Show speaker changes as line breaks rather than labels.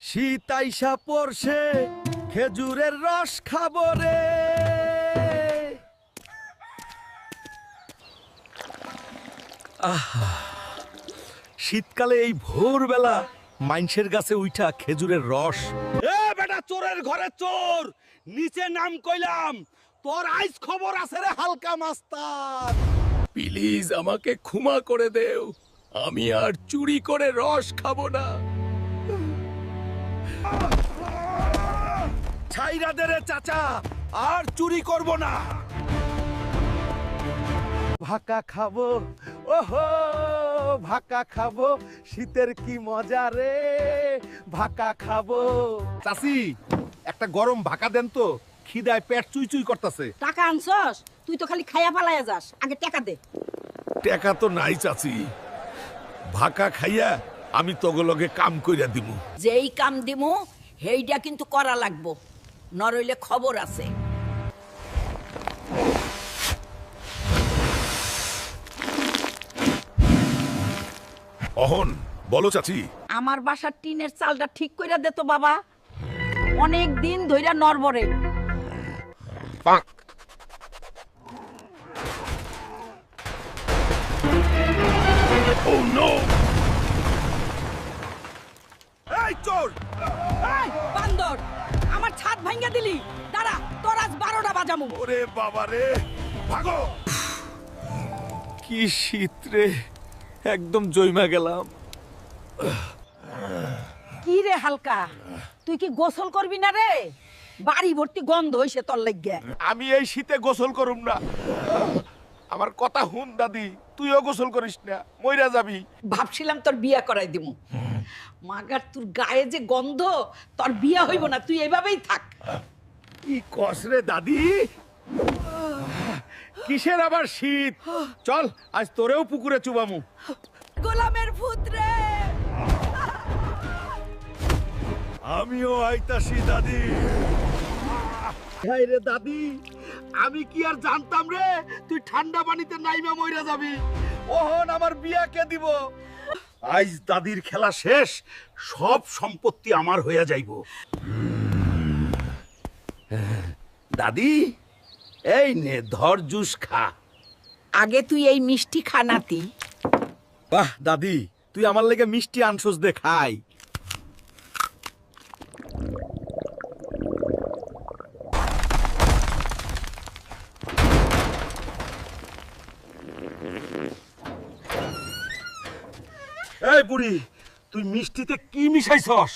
শীত আইসা পড়ছে খেজুরের রস খাবো রে। শীতকালে এই ভোরবেলা মাইনষের গাছে উঠা খেজুরের রস। এ বেটা, চোরের ঘরে চোর, নিচে নাম কইলাম, তোর আইস খবর আছে রে হালকা মাস্তান। প্লিজ আমাকে ক্ষমা করে দেও, আমি আর চুরি করে রস খাবো না। ছাইরা দে রে চাচা, আর চুরি করব না। ভাকা খাবো, ওহো ভাকা খাবো, শীতের কি মজা রে, ভাকা খাবো। চাচি, একটা গরম ভাকা দেন তো, খিদায় পেট চুই চুই করতেছে।
টাকা আনছস? তুই তো খালি খাইয়া পালাইয়া যাস, আগে টাকা দে।
টাকা তো নাই চাচি, ভাকা খাইয়া আমি তগলগে কাম কইরা দিমু।
যেই কাম দিমু হেইডা কিন্তু করা লাগবো, নরইলে খবর আছে।
অহন বলো চাচি।
আমার বাসার টিনের চালটা ঠিক কইরা দে তো বাবা, অনেক দিন ধইরা নরবরে।
Oh no! এই চোর!
এই বান্দর, আমার ছাদ ভাঙা দিলি। দাঁড়া, তোর আজ 12টা বাজামু।
ওরে বাবা রে, ভাগো! কি শীত রে, একদম জইমা গেলাম।
কি রে হালকা, তুই কি গোসল করবি না রে? বাড়ি ভর্তি গন্ধ হইছে তোর লাগিয়া।
আমি এই শীতে গোসল করুম না। আমার কথা হুন দাদি, তুইও গোসল করিস না, মইরা যাবি।
ভাবছিলাম তোর বিয়া করাই দিমু, মাগার তোর গায়ে যে গন্ধ, তোর বিয়া হইব না, তুই এইভাবেই থাক।
কি কস রে দাদি? কিসের আবার শীত? চল আজ তোরেও পুকুরে চুবামু।
গোলামের ভূত রে।
আমিও আইতাছি দাদি। হাই রে দাদি, আমি কি আর জানতাম রে তুই ঠান্ডা পানিতে নাইমা মইরা যাবি। ওহন আমার বিয়া কে দিব? আজ দাদির খেলা শেষ, সব সম্পত্তি আমার হইয়া যাইব। দাদি, এই নে ধর জুস খা।
আগে তুই এই মিষ্টি খানাতি।
বাহ দাদি, তুই আমার লেগে মিষ্টি আনছস, দে খাই। এই বুড়ি, তুই মিষ্টিতে কি মিশাইছস?